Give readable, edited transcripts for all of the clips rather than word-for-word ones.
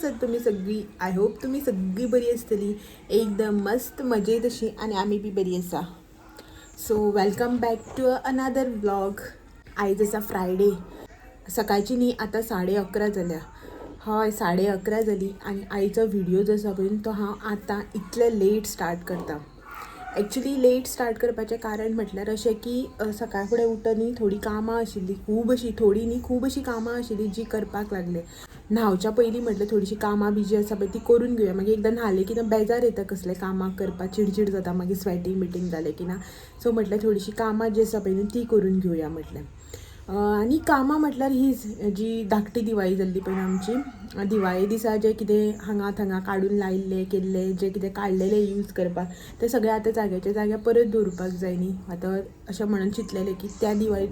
आसात तुमी सगळी. आय होप तुमी सगळी बरी आसतली, एकदम मस्त मजेत अशी. आणि आमी बी बरी आसा. So welcome back to another vlog. आयज आसा फ्रायडे. सकाळची न्ही आतां 11:30 जाल्या. हय 11:30 जाली. आनी आयचो व्हिडिओ जो आसा पळय तो हांव आतां इतले लेट स्टार्ट करता. एक्चुली लेट स्टार्ट करपाचें कारण म्हटल्यार अशें की सकाळ फुडें उठून न्ही थोडीं कामां आशिल्लीं, खूब अशीं, थोडीं न्ही खूब अशीं कामां आशिल्लीं जी करपाक लागले. न्हांवच्या पयलीं म्हटल्यार थोडीशीं कामां बी जी आसा पळय ती करून घेवया. मागीर एकदां न्हालें की ना बेजार येता कसलें कामाक करपाक, चिडचिड जाता मागीर स्वेटींग बिटींग जालें की ना. सो म्हटल्यार थोडीशीं कामां जी आसा पळय न्ही ती करून घेवया म्हटलें. आनी कामां म्हटल्यार हीच जी धाकटी दिवाळी जाल्ली पळय आमची. दिवाळे दिसा जें कितें हांगा थंगा काडून लायिल्लें केल्लें जें कितें काडलेलें यूज करपाक तें सगळें आतां जाग्याच्या जाग्यार परत दवरपाक जाय न्ही. आतां अशें म्हणून चिंतलेलें की त्या दिवाळी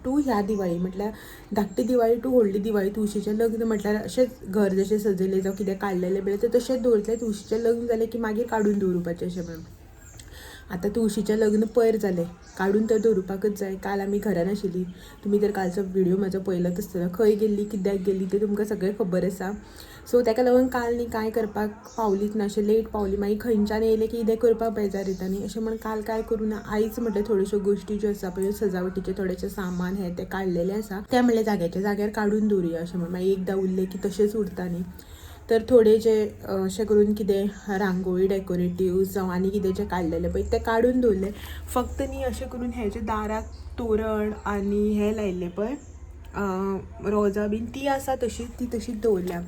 टू ह्या दिवाळी म्हटल्यार धाकटी दिवाळी टू व्हडली दिवाळी तुळशीचें लग्न म्हटल्यार अशेंच घर जशें सजयलें जावं कितें काडलेलें बिडलें तें तशेंच दवरतलें. तुळशीचें लग्न जालें की मागीर काडून दवरपाचें अशें म्हणून. आतां तुळशीचें लग्न पयर जालें, काडून तर दवरपाकच जाय. काल आमी घरान आशिल्लीं. तुमी तर कालचो व्हिडिओ म्हाजो पळयलोच आसतलो. खंय गेल्लीं कित्याक गेल्लीं तें तुमकां सगळें खबर आसा. सो ताका लागून काल न्ही कांय करपाक पावलींच ना, अशें लेट पावलीं. मागीर खंयच्यान येयलें की कितें करपाक बेजार येता न्ही. अशें म्हण काल कांय करूं ना. आयज म्हटल्यार थोड्योश्यो गोश्टी ज्यो आसा पळय सजावटीचें थोडेशें सामान हें तें काडलेलें आसा तें म्हटल्यार जाग्याच्या जाग्यार काडून दवरुया अशें म्हण. मागीर एकदां उरलें की तशेंच उरता न्ही. तर थोडे जे अशें करून कितें रांगोळी डेकोरेटीव जावं आनी कितें जें काडलेलें पळय तें काडून दवरलें. फक्त न्ही अशें करून हें जें दाराक तोरण आनी हें लायिल्लें पळय रोजां बीन ती आसा तशींच, ती तशींच दवरल्या.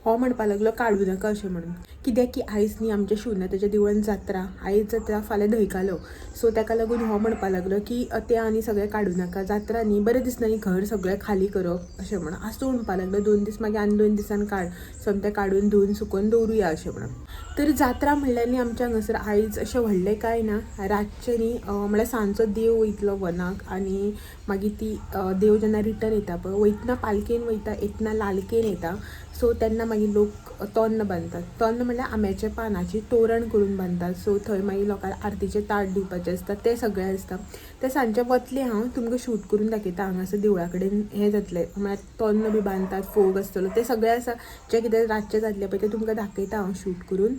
हो म्हणपा लागलो काडूं नाका अशें म्हणून. कित्याक की आयज न्ही आमच्या शिवनाथाच्या देवळान जात्रा. आयज जात्रा फाल्यां धैकालो. सो ताका लागून हो म्हणपा लागलो की तें आनी सगळें काडूं नाका, जात्रा न्ही बरें दिसना न्ही घर सगळें खाली करप अशें म्हणून. आसूं म्हणपा लागलो 2 दीस मागीर आनी 2 दिसान काड. सोमतें काडून धुवन सुकोवन दवरुया अशें म्हणून. तर जात्रा म्हणल्यार न्ही आमच्या हांगासर आयज अशें व्हडलें कांय ना. रातचें न्ही म्हळ्यार सांजचो देव वयतलो वनाक आनी मागीर ती देव जेन्ना रिटर्न येता पळय वयतना पालकेन वयता येतना लालकेन येता. सो तेन्ना मागीर लोक तोन्न बांदतात. तोन्न म्हणल्यार आंब्याच्या पानाची तोरण करून बांदतात. सो थंय मागीर लोकांक आरतीचें ताट दिवपाचें आसता तें सगळें आसता. तें सांजचें वतलें हांव तुमकां शूट करून दाखयता. हांगासर देवळा कडेन हें जातलें म्हळ्यार तोन्न बी बांदतात, फोग आसतलो तें सगळें आसा. जें कितें रातचें जातलें पळय तें तुमकां दाखयता हांव शूट करून.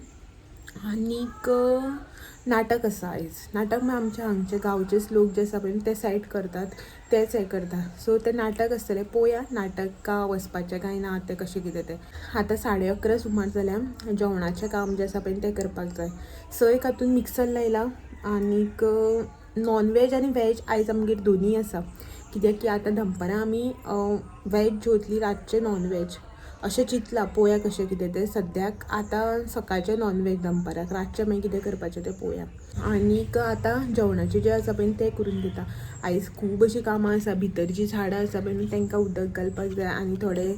आनीक नाटक आसा आयज. नाटक म्हळ्यार आमच्या हांगचे गांवचेच लोक जे आसा पळय ते सायड करतात तेंच हें करता. सो तें नाटक आसतलें पळोवया नाटका वचपाचें काय ना तें कशें कितें तें. आतां 11:30 सुमार जाल्या. जेवणाचें काम जें आसा पळय तें करपाक जाय. सयक हातून मिक्सर लायला. आनीक नॉन वेज आनी वेज आयज आमगेर दोनूय आसा. कित्याक की आतां दनपारां आमी वेज जेवतलीं रातचें नॉन वेज अशें चिंतलां. पळोवया कशें कितें तें. सद्याक आतां सकाळचें नॉन वेज दनपाराक, रातचें मागीर कितें करपाचें तें पळोवया. आनीक आतां जेवणाचें जें आसा पळय तें करून घेता. आयज खूब अशीं कामां आसा. भितर जीं झाडां आसा पळय तांकां उदक घालपाक जाय आनी थोडें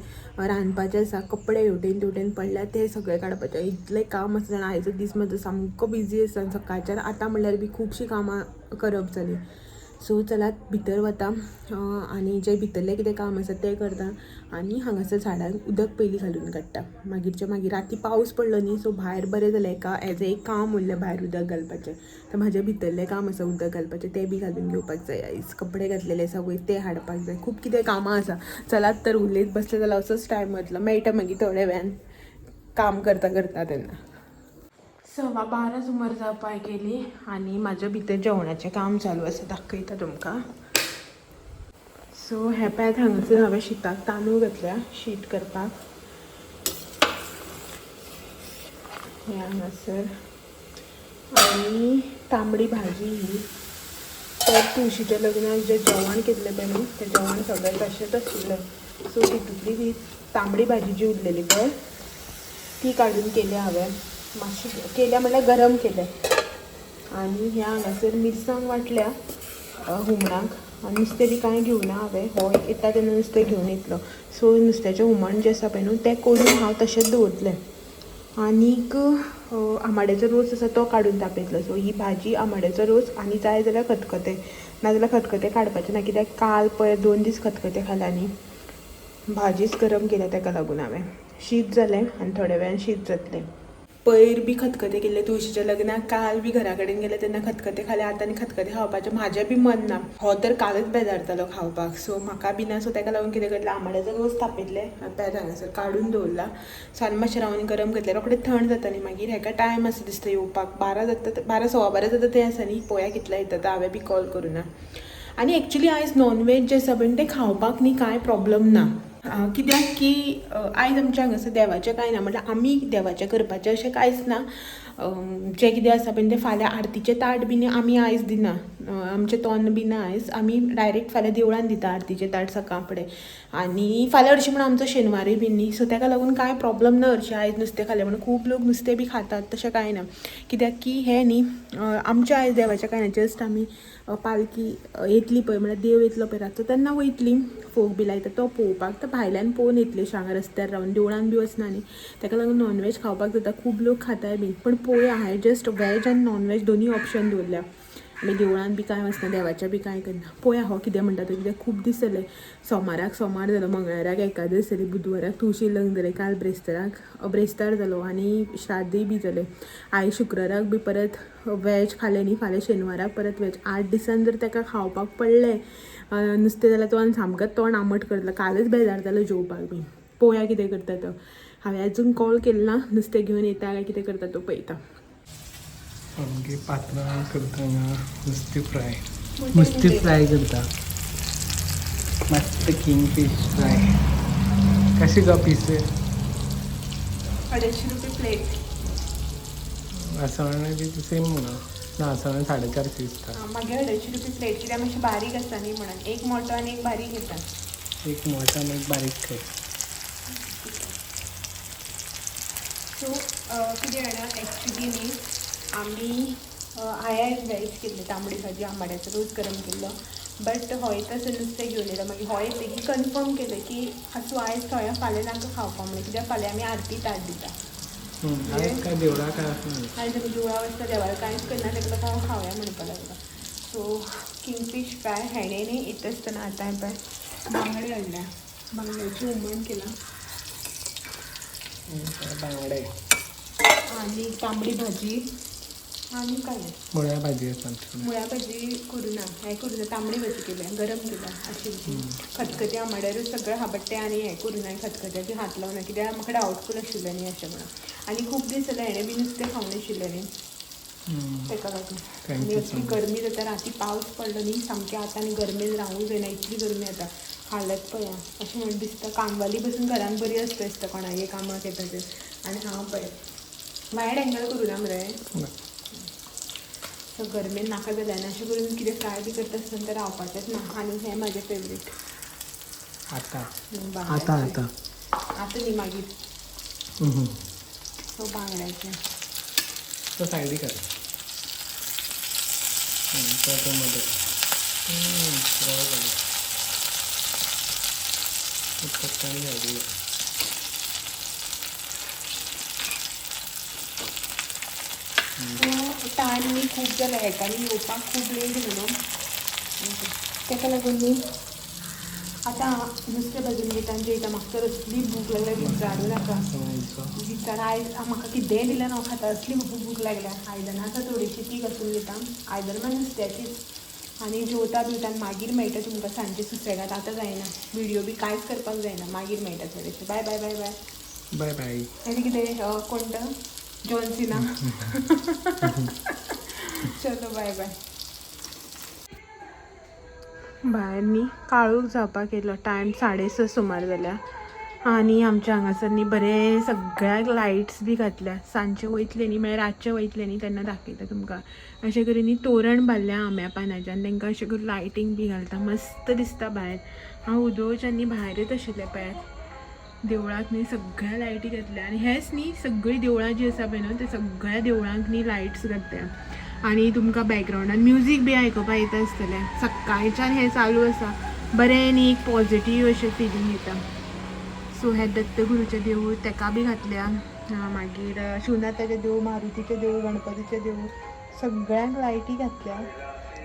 रांदपाचें आसा. कपडे हेवटेन तेवटेन पडल्यार ते सगळें काडपाचें. इतलें काम आसा जाणा आयचो दीस म्हाजो सामको बिजी आसा. सकाळच्यान आतां म्हणल्यार बी खुबशीं कामां करप जालीं. सो चलात भितर वता आनी जें भितरलें कितें काम आसा तें करता आनी हांगासर झाडांक उदक पयलीं घालून काडटा. मागीरच्या मागीर राती पावस पडलो न्ही सो भायर बरें जालें एज एक काम उरलें भायर उदक घालपाचें. तर म्हाजें भितरलें काम आसा उदक घालपाचें तें बी घालून घेवपाक जाय आयज. कपडे घातलेले आसा वयर ते हाडपाक जाय. खूब कितें कामां आसा. चलात तर उलयत बसलें जाल्यार असोच टायम वतलो. मेळटा मागीर थोड्या वेळान काम करता करता तेन्ना. 12:15 सुमार जावपाक गेली आनी म्हाजें भितर जेवणाचें काम चालू आसा दाखयता तुमकां. सो हे पळयात हांगासर हांवें शिताक तांदूळ घातल्या शीत करपाक. हे हांगासर आनी तांबडी भाजी ही तर तुळशीच्या लग्नाक जें जेवण केल्लें पळय न्ही तें जेवण सगळें तशेंच आशिल्लें. सो तितूंतली ती तांबडी भाजी जी उरलेली पळय ती काडून केली हांवें. मातशी केल्या म्हणल्यार गरम केलें. आनी ह्या हांगासर मिरसांग वांटल्या हुमणाक. नुस्तें बी कांय घेवना हांवें. हो येता तेन्ना नुस्तें घेवन येतलो. सो नुस्त्याचें हुमण जें आसा पळय न्हू तें करून हांव तशेंच दवरतलें. आनीक आमाड्याचो रोस आसा तो काडून तापयतलो. सो ही भाजी आमाड्याचो रोस आनी जाय जाल्यार खतखतें. नाजाल्यार खतखतें काडपाचें ना कित्याक काल पळय 2 दीस खतखतें खाल्या न्ही. भाजीच गरम केल्या ताका लागून हांवें. शीत जालें आनी थोड्या वेळान शीत जातलें. पयर बी खतखतें केल्ले तुळशीच्या लग्नाक काल बी घरा कडेन गेले तेन्ना खतखतें खाले. आतां आनी खतखतें खावपाचें म्हाजें बी मन ना. हो तर कालच बेजारतालो खावपाक, सो म्हाका बी ना. सो ताका लागून कितें करतलें, आंबाड्याचो रोस तापयतलें पेज हांगासर काडून दवरला. सो आनी मातशें रावन गरम करतलें, रोखडें थंड जाता न्ही मागीर. हेका टायम आसा दिसता येवपाक, 12 जाता, 12 सवा 12 जाता तें आसा न्ही. पळोवया कितल्या येता, हांवें बी कॉल करूं ना. आनी एक्चुली आयज नॉनवेज जें आसा पळय तें खावपाक न्ही कांय प्रॉब्लम ना. कित्याक की आयज आमच्या हांगासर देवाचें कांय ना, म्हटल्यार आमी देवाचें करपाचें अशें कांयच ना. जें कितें आसा पळय तें फाल्यां आरतीचें ताट बी आमी आयज दिना, आमचें तोंड बी ना आयज. आमी डायरेक्ट फाल्यां देवळान दिता आरतीचें ताट सकाळ फुडें. आनी फाल्यां हरशीं म्हणून आमचो शेनवारय बी न्ही, सो ताका लागून कांय प्रॉब्लम ना हरशीं आयज नुस्तें खालें म्हणून. खूब लोक नुस्तें बी खातात तशें कांय ना, कित्याक की हें न्ही आमचें आयज देवाचें कांय ना. जस्ट आमी पालकी येतली पळय, म्हळ्यार देव येतलो पळय रातचो तेन्ना वयतली. फोग बी लायता तो पळोवपाक, तो भायल्यान पळोवन येतली हांगा रस्त्यार रावन, देवळान बी वचना न्ही. ताका लागून नॉनवेज खावपाक जाता. खूब लोक खाताय बी, पण पळोवया. हांवें जस्ट वॅज आनी नॉनवेज दोनी ऑप्शन दवरल्या. आमी देवळान बी कांय वचना, देवाचें बी कांय करना. पळोवया हो कितें म्हणटा तो, कित्याक खूब दीस जाले. सोमाराक सोमार जालो, मंगळाराक एकादस जाली, बुधवाराक तुळशी लग्न जालें, काल ब्रेस्तार जालो आनी श्राद्धय बी जालें. आयज शुक्राराक बी परत वॅज खालें न्ही, फाल्यां शेनवाराक परत वॅज. 8 दिसान जर ताका खावपाक पडलें नुस्तें जाल्यार तो आनी सामकोच तोंड आंबट करतलो. कालच बेजारतालो जेवपाक बी. पळोवया कितें करता तो. हांवें अजून कॉल केलो ना, नुस्तें घेवन येता काय कितें करता तो पळयता. आमगे पात्रां करता हांगा नुस्तें फ्राय करता. मस्त किंगफिश फ्राय. कशें गो पीस? 250 रुपये प्लेट. आसवणें बी सेम म्हणून ना, आसवणें 450 दिसता. मागीर 250 रुपये प्लेट, कित्याक मातशी बारीक आसता न्ही म्हणून. एक मोठो आनी एक बारीक येता. एक मोठा आनी एक बारीक कर. सो कितें जाणा, एक्चुली न्ही आमी हांवें वॅज केल्ली तांबडी भाजी, आंबाड्याचो रोस गरम केल्लो. बट हो तसो नुस्तें घेवन येयलो. मागीर हो येतकीर कन्फर्म केलें की आसूं आयज थोड्या फाल्यां नाका खावपाक म्हणून, कित्याक फाल्यां आमी आरती ताट दिता. आयज काय देवळा काय आसना. आयज आमी देवळा वचता, देवाक कांयच करना, ताका लागून हांव खावया म्हणपाक लागलो. सो किंगफीश फ्राय हेणें न्ही येता आसतना आतां हांवें बांगडे हाडल्या, बांगड्याची हुमण केलां बांगडे आनी तांबडी भाजी आनी काय मुळ्या भाजी आसा. मुळ्या भाजी करूं ना, हें करूं ना, तांबडी भाजी केल्या, गरम केल्या अशी. खतखतें आंबाड्यारूच सगळें हाबट्टें आनी हें करूं ना, खतखत्याची हात लावना, कित्याक म्हाका डावटफूल आशिल्लें न्ही अशें म्हणून. आनी खूब दीस जाले हेणें बी नुस्तें खावं नाशिल्लें न्ही, ताका लागून. आनी इतली गरमी जाता, राती पावस पडलो न्ही सामकें आतां, आनी गरमेन रावूंक जायना, इतली गरमी जाता. हालत पळया अशें म्हणून दिसता. कामवाली बसून घरान बरी आसता दिसता, कोणागे कामाक येता ते. आनी हांव पळय वायड एंगल करूं ना मरे, सो गरमेन नाका जालें. आनी अशें करून कितें फ्राय बी करता आसतना तर रावपाचेंच ना. आनी हें म्हाजें फेवरेट आतां न्ही मागीर. सो बांगड्याचें तो सायडीक घाल. तो मध्ये टायम न्ही खूब जालें, हेकांनी येवपाक खूब लेट म्हणून, ताका लागून न्ही आतां नुस्तें भाजून घेता आनी जेयता. म्हाका तर असली भूक लागल्या, विचारूं नाका. विचार आयज म्हाका कितेंय दिल्यार हांव खाता, असली भूक लागल्या. आयदनां आसा थोडीशीं ती घासून घेता, आयदनां मात नुस्त्याचीच. आनी जेवता बिवता मागीर मेळटा तुमकां सांजचे सुसेगाद. आतां जायना, व्हिडियो बी कांयच करपाक जायना, मागीर मेळटा थोडेशें. Bye bye bye bye bye bye. आनी कितें कोणता जॉन सिना. चलो बाय बाय. भायर न्ही काळोख जावपाक येयलो, टायम 6:30 सुमार जाल्या. आनी आमच्या हांगासर न्ही बरें सगळ्याक लायट्स बी घातल्या. सांजचे वयतले न्ही, म्हळ्यार रातचे वयतले न्ही तेन्ना दाखयता तुमकां. अशें करून न्ही तोरण बांदल्या आंब्या पानाच्यान, तांकां अशें करून लायटींग बी घालता, मस्त दिसता भायर. हांव उदोवच्यान न्ही भायरच आशिल्लें पळयात. देवळाक न्ही सगळ्या लायटी घातल्या. आनी हेंच न्ही सगळीं देवळां जीं आसा पळय न्हू, ते सगळ्या देवळांक न्ही लायट्स घातल्या. आनी तुमकां बॅकग्रावंडान म्युजीक बी आयकुपाक येता आसतलें. सकाळच्यान हें चालू आसा. बरें न्ही एक पॉजिटीव अशें फिलींग येता. सो हें दत्तगुरूचें देवूळ ताका बी घातल्या. मागीर शिवनाथाचें देवूळ, मारुतीचें देवूळ, गणपतीचें देवूळ, सगळ्यांक लायटी घातल्या.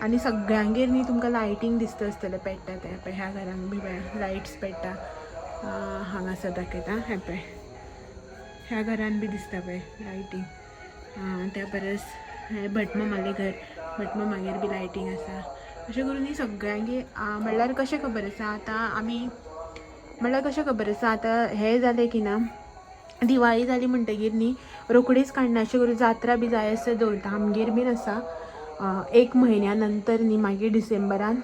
आनी सगळ्यांगेर न्ही तुमकां लायटींग दिसता आसतलें पेट्टा तें पळय. ह्या घरांक बी लायट्स पेट्टा. हांगासर दाखयता हें पळय, ह्या घरान बी दिसता पळय लायटींग. त्या परस हे भटमा मागे घर, भटमा मागेर बी लायटींग आसा. अशें करून ही सगळ्यांगे म्हणल्यार कशें खबर आसा आतां आमी म्हणल्यार कशें खबर आसा आतां हें जालें की ना दिवाळी जाली म्हणटगीर न्ही रोखडीच काडना अशें करून जात्रा बी जाय आसता दवरता. आमगेर बीन आसा 1 म्हयन्या नंतर न्ही मागीर डिसेंबरान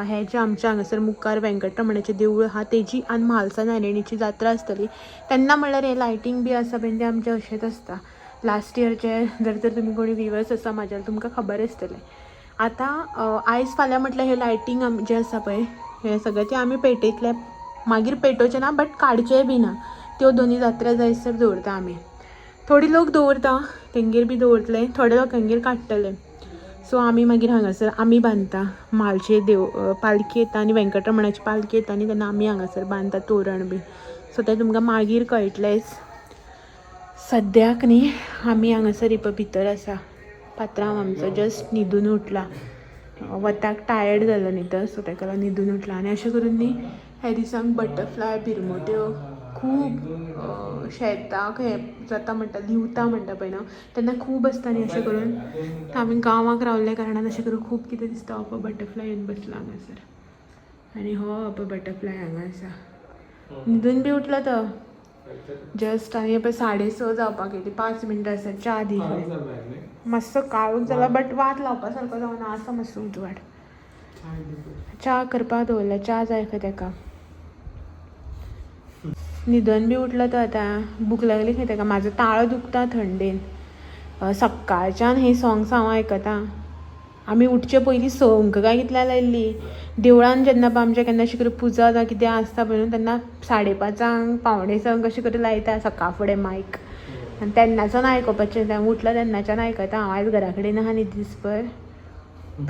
हें जें आमच्या हांगासर मुखार वेंकटरमणाचें देवूळ आहा तेजी आनी म्हालसा नारायणीची जात्रा आसतली तेन्ना म्हणल्यार हें लायटींग बी आसा पळय तें आमचें अशेंच आसता. लास्ट इयरचे जर तर तुमी कोणी व्हिवर्स आसा म्हाज्यार तुमकां खबर आसतलें. आतां आयज फाल्यां म्हटल्यार हें लायटींग जें आसा पळय हें सगळें तें आमी पेटयतले. मागीर पेटोवचें ना बट काडचेंय बी ना. त्यो दोनी जात्रा जायसर दवरता आमी. थोडी लोक दवरता तेंगेर बी दवरतले, थोड्या लोकांगेर काडटले. सो आमी मागीर हांगासर आमी बांदता म्हालशे देव पालखी येता आनी वेंकटरमणाची पालखी येता न्ही तेन्ना आमी हांगासर बांदता तोरण बी. सो तें तुमकां मागीर कळटलेंच. सद्याक न्ही आमी हांगासर भितर आसा. पात्रांव आमचो जस्ट न्हिदून उठला. वताक टायर्ड जालो न्ही तो सो ताका लागून न्हिदून उठला. आनी अशें करून न्ही ह्या दिसांक बटरफ्लाय भिरमोट्यो खूब शेताक हें जाता म्हणटा लिवता म्हणटा पळय ना तेन्ना खूब आसता न्ही अशें करून आमी गांवांत रावल्ल्या कारणान अशें करून खूब कितें दिसता. हो पळय बटरफ्लाय येवन बसला हांगासर आनी हो पळय बटरफ्लाय हांगा आसा. न्हिदून बी उठला तो जस्ट. आनी पळय 6:30 जावपाक येयली 5 मिनटां आसा. च्या दी मातसो काळोख जाला बट वाट लावपा सारको जावना आसा मातसो उजवाड. च्या करपाक दवरला च्या जाय खंय ताका. न्हिदून बी उठलो तो आतां. भूक लागली खंय ताका. म्हाजो ताळो दुखता थंडेन. सकाळच्यान ही सॉंग्स हांव आयकतां. आमी उठचे पयलीं संक काय कितल्या लायिल्ली. देवळान जेन्ना पळय आमच्या केन्ना अशी करून पुजा जावं कितें आसता पळय न्हू तेन्ना 5:30 पावणे संक अशें करून लायता सकाळ फुडें मायक. आनी तेन्नाच्यान आयकपाचें. तें उठला तेन्नाच्यान आयकता हांव. आयज घरा कडेन आहा न्ही दिसभर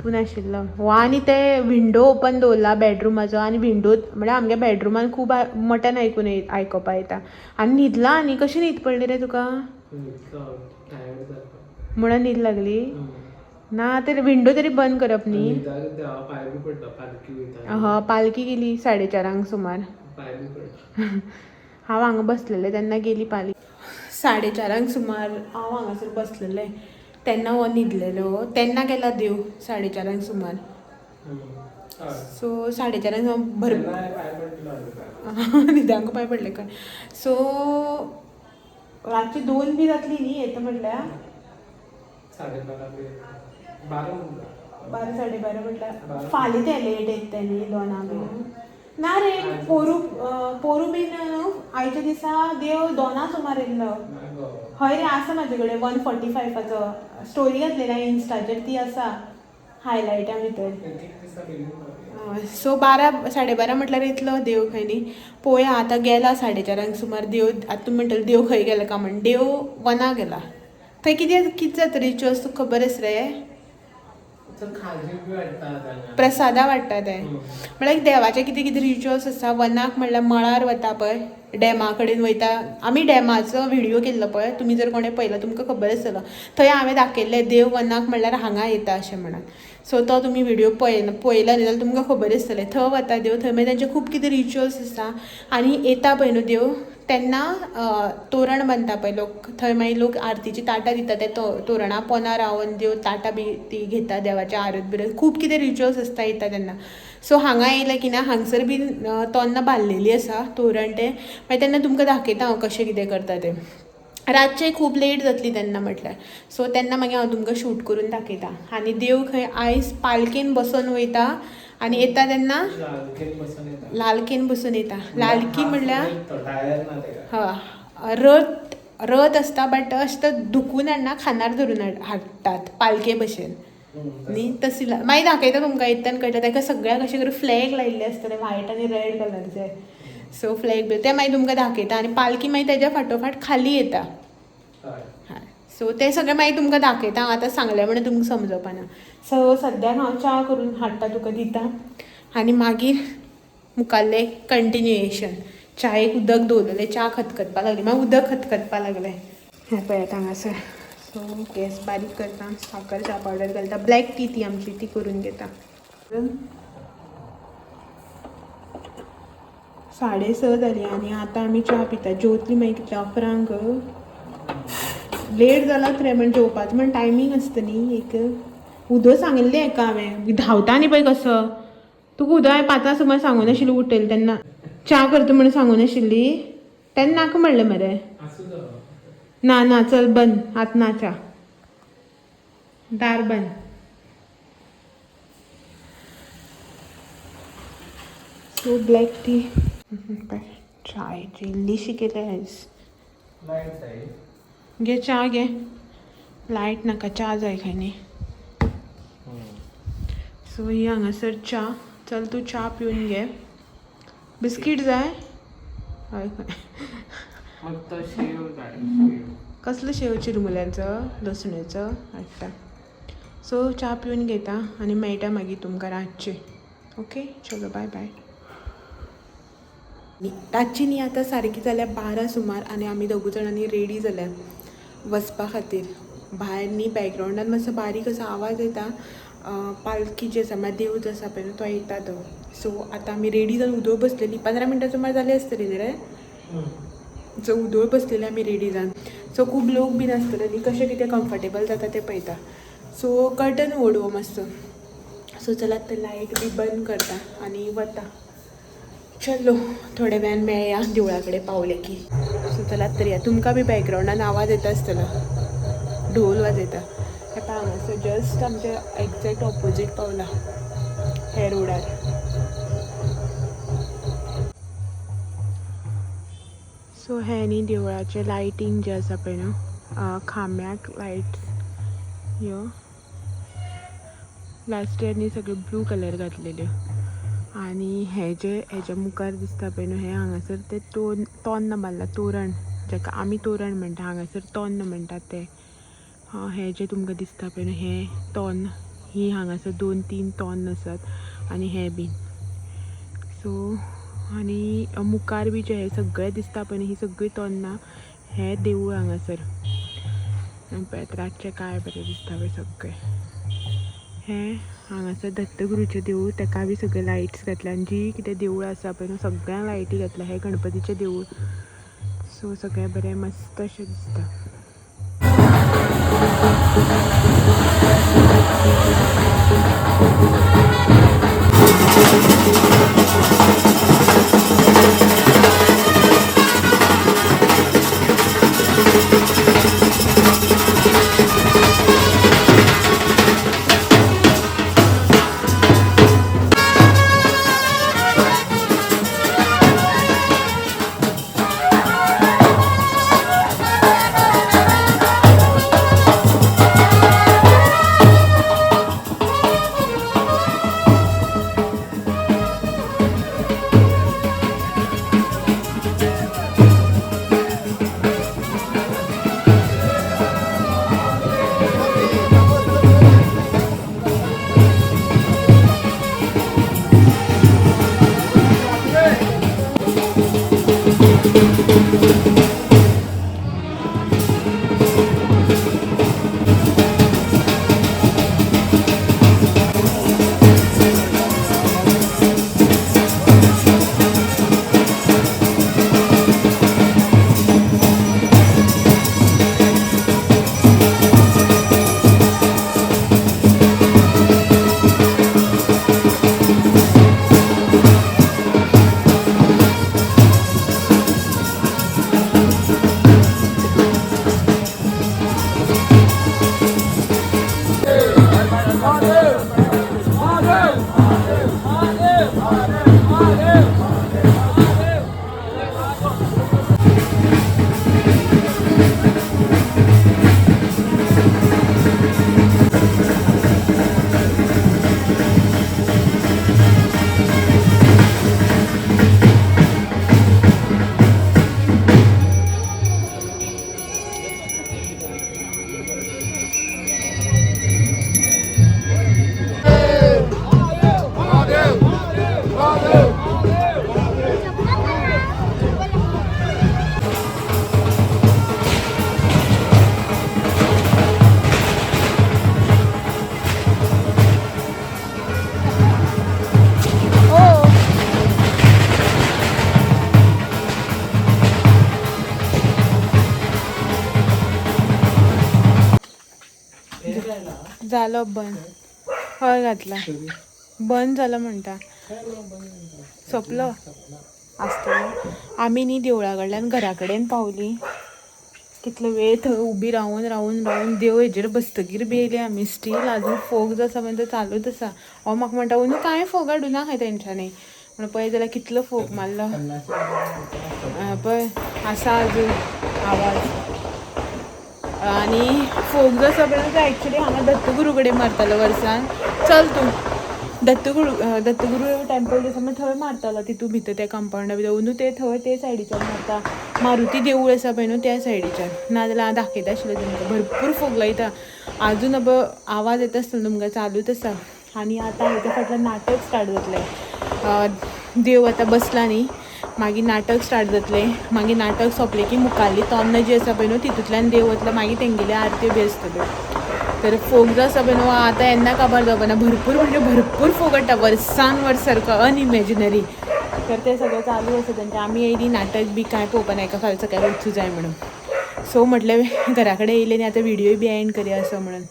तूं नाशिल्लो. हो आनी ते विंडो ओपन दवरला बेडरुमाचो आनी विंडो म्हळ्यार आमगे बेडरुमान खूब मोट्यान आयकपा येता. आनी न्हिदला आनी कशी न्हीद पडली रे तुका म्हणून न्हीद लागली. ना ते विंडो तरी बंद करप न्ही. पालखी गेली 4:30 सुमार. हांव हांगा बसलेलें तेन्ना गेली पालखी. 4:30 सुमार हांव हांगासर बसलेलें तेन्ना हो न्हिदलेलो. तेन्ना गेला देव 4:30 सुमार. सो 4:30 भरपूर न्हिदांक पांय पडले काय. सो रातची 2 बी जातली न्ही येता म्हटल्यार 12 12:30 म्हटल्यार फाल्यां ते लेट येता न्ही 2 बी. ना रे पोरू बीन आयच्या दिसा देव 2 सुमार येयल्लो. हय रे आसा म्हाजे कडेन 1:45 स्टोरी घातलेली हांवें इंस्टाचेर ती आसा हायलायटा भितर. सो 12 म्हटल्यार येतलो देव खंय न्ही. पळोवया आतां गेला 4:30 सुमार देव. आतां तुमी म्हणटले देव खंय गेला काय म्हण. देव वना गेला. थंय कितें जाता रिच्युअल्स तुका खबर आसा रे. प्रसादा वाडटा ते म्हळ्यार देवाचे कितें कितें रिच्युअल्स आसा. वनाक म्हणल्यार मळार वता पळय डॅमा कडेन वयता. आमी डॅमाचो व्हिडियो केल्लो पळय तुमी जर कोणें पळयलो तुमकां खबर आसतलो. थंय हांवें दाखयल्लें देव वनाक म्हणल्यार हांगा येता अशें म्हणून. सो तो तुमी व्हिडियो पळयला न्ही जाल्यार तुमकां खबर आसतलें. थंय वता देव. थंय मागीर तांचे खूब कितें रिच्युअल्स आसा. आनी येता पळय न्हू देव तेन्ना तोरण बांदता पळय लोक. थंय मागीर लोक आरतीची ताटां दिता. ते तोरणा पोंदा रावन देव ताटां बी ती घेता देवाच्या आरत बिरत. खूब कितें रिच्युअल्स आसता येता तेन्ना. सो हांगा येयलें की ना हांगसर बी तोन्नां बांदलेलीं आसा तोरण तें. मागीर तेन्ना तुमकां दाखयता हांव कशें कितें करता तें. रातचें खूब लेट जातली तेन्ना म्हटल्यार. सो तेन्ना मागीर हांव तुमकां शूट करून दाखयता. आनी देव खंय आयज पालकेन बसून वयता आनी येता तेन्ना लालकेन बसून येता. लालकी म्हणल्यार रथ आसता बट अशें तो दुखून हाडना खांदार धरून हाडटात पालखे भशेन न्ही तशी. मागीर दाखयता तुमकां येतान कळटा. ताका सगळ्याक अशें करून फ्लॅग लायिल्ले आसतले व्हायट आनी रेड कलरचे. सो फ्लॅग बी ते मागीर तुमकां दाखयता. आनी पालखी मागीर तेज्या फाटोफाट खाली येता. सो तें सगळें मागीर तुमकां दाखयता. हांव आतां सांगलें म्हणून तुमकां समजपाना. सो सद्याक हांव च्या करून हाडटा तुका दिता आनी मागीर मुखाल्लें कंटिन्युएशन. च्यायेक उदक दवरलेलें च्या खतखतपा लागली मागीर उदक खतखतपा लागलें. हें पळयात हांगासर. सो गॅस बारीक करता. साखर च्या पावडर घालता. ब्लॅक टी ती आमची ती करून घेता. 6:30 जाली आनी आतां आमी च्या पिता. जेवतली मागीर कितल्या 11 क लेट जाला खरें म्हणजे जेवपाचो म्हण टायमींग आसता न्ही एक उदो सांगिल्लें हेका हांवें धांवता न्ही पळय कसो तुका उदो हांवें 5 सुमार सांगून नाशिल्ली उठयलें तेन्ना च्या करता म्हणून सांगून नाशिल्ली तेन्ना नाका म्हणलें मरे ना ना चल बंद आतां ना च्या दार बंद सो ब्लॅक टी चायची इल्लीशी केल्या घे च्या घे लायट नाका च्या जाय खंय न्ही सो ही हांगासर च्या चल तूं च्या पिवन घे बिस्कीट जाय हय कसलो शेव चिरमुल्यांचो लसणेचो हाडटा सो च्या पिवन घेता आनी मेळटा मागीर तुमकां रातचे ओके चलो बाय बाय रातची न्ही आतां सारकी जाल्या 12 सुमार आनी आमी दोगू जाणांनी रेडी जाल्या वचपा खातीर भायर न्ही बॅकग्रावंडान मातसो बारीक असो आवाज येता पालखी जी आसा म्हळ्यार देवूळ जो आसा पळय न्हू तो येता तो सो आतां आमी रेडी जावन उदोळ बसलेली 15 मिनटां सुमार जाली आसतली न्ही रे सो उदोळ बसलेली आमी रेडी जावन सो खूब लोक बीन आसतले न्ही कशें कितें कम्फर्टेबल जाता तें पळयता सो कर्टन ओडवो मातसो सो चलात ते लायट बी बंद करता आनी वता चलो थोड्या वेळान मेळया देवळा कडेन पावले की सो चलात तर या तुमकां बी बॅकग्रावंडान आवाज येता आसतलो ढोल वाजयता हे पळय हांगासर जस्ट आमच्या एक्झॅक्ट ऑपोजीट पावला हे रोडार सो हे न्ही देवळाचें लायटींग जें आसा पळय न्हू खांब्याक लायट ह्यो लास्ट इयर न्ही सगळ्यो ब्लू कलर घातलेल्यो आनी हेज्या मुखार दिसता पळय न्हू हें हांगासर तें तोन्न बांदलां तोरण जाका आमी तोरण म्हणटा हांगासर तोन्न म्हणटात तें हें जें तुमकां दिसता पळय न्हू हें तोन्न ही हांगासर 2-3 तोन्न आसात आनी हें बीन सो आनी मुखार बी जें हें सगळें दिसता पळय न्ही ही सगळीं तोन्नां हें देवूळ हांगासर पळयात रातचें काय बरें दिसता पळय सगळें हें हांगासर दत्तगुरूचें देवूळ ताका बी सगळे लायट्स घातल्या आनी जी कितें देवूळ आसा पळय न्हू सगळ्यांक लायटी घातल्या हें गणपतीचें देवूळ सो सगळें बरें मस्त अशें दिसता जालो बंद हय घातला बंद जालो म्हणटा सोंपलो आसतलो आमी न्ही देवळा कडल्यान घरा कडेन पावली कितलो वेळ थंय उबी रावून रावून रावून देव हेजेर बसतकीर बी येयली आमी स्टील आजून फोग जो आसा पळय तो चालूच आसा हो म्हाका म्हणटा अंदू कांय फोग हाडूं ना खंय तेंच्यांनी म्हण पळय जाल्यार कितलो फोग मारलो पळय आसा अजून आवाज आनी फोग जो आसा पळय तो एक्चुली हांगा दत्तगुरू कडेन मारतालो वर्सान चल तूं दत्तगुरू टेंपल जो आसा पळय थंय मारतालो तितून भितर त्या कंपाउंडा भितर अंदू ते थंय ते सायडीच्यान मारता मारुती देवूळ आसा पळय न्हू त्या सायडीच्यान नाजाल्यार हांव दाखयता आशिल्लें तुमकां भरपूर फोग लायता आजून आवाज येता आसतलो तुमकां चालूच आसा आनी आतां हेच्या फाटल्यान नाटक स्टार्ट जातलें देव आतां बसला न्ही मागीर नाटक स्टार्ट जातलें मागीर नाटक सोंपलें की मुखाल्ली तोरणां जी आसा पळय न्हू तितूंतल्यान देव वतलो मागीर तेंगेल्यो आरत्यो बी आसतल्यो तर फोग जो आसा पळय न्हू आतां येन्ना काबार जावपाना भरपूर म्हणजे भरपूर फोग हाडटा वर्सान वर्स सारको अनइमॅजिनरी तर ते सगळें चालू आसा तेंचें आमी येयली नाटक बी कांय पळोवपाना एका फाल्यां सकाळीं वचूं जाय म्हणून सो म्हटलें घरा कडेन येयलें न्ही आतां विडियो बी एंड करया असो म्हणून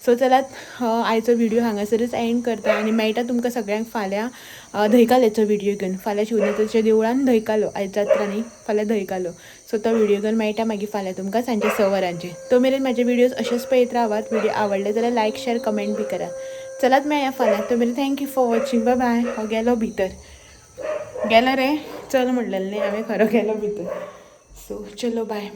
सो चलात आयचो व्हिडियो हांगासरच एंड करता आनी मेळटा तुमकां सगळ्यांक फाल्यां धंयकालेचो व्हिडियो घेवन फाल्यां शिवनाथाच्या देवळान धंयकालो आयज जात्रा न्ही फाल्यां धंयकालो सो तो व्हिडियो घेवन मेळटा मागीर फाल्यां तुमकां सांजे 6 वरांचेर तो मेरेन म्हाजे व्हिडियोज अशेंच पळयत रावात व्हिडियो आवडले जाल्यार लायक शेअर कमेंट बी करा चलात मेळया फाल्यां तो मेरेन thank you for watching bye bye हो गेलो भितर गेलो रे चल म्हणलेलें न्ही हांवें खरो गेलो भितर सो चलो बाय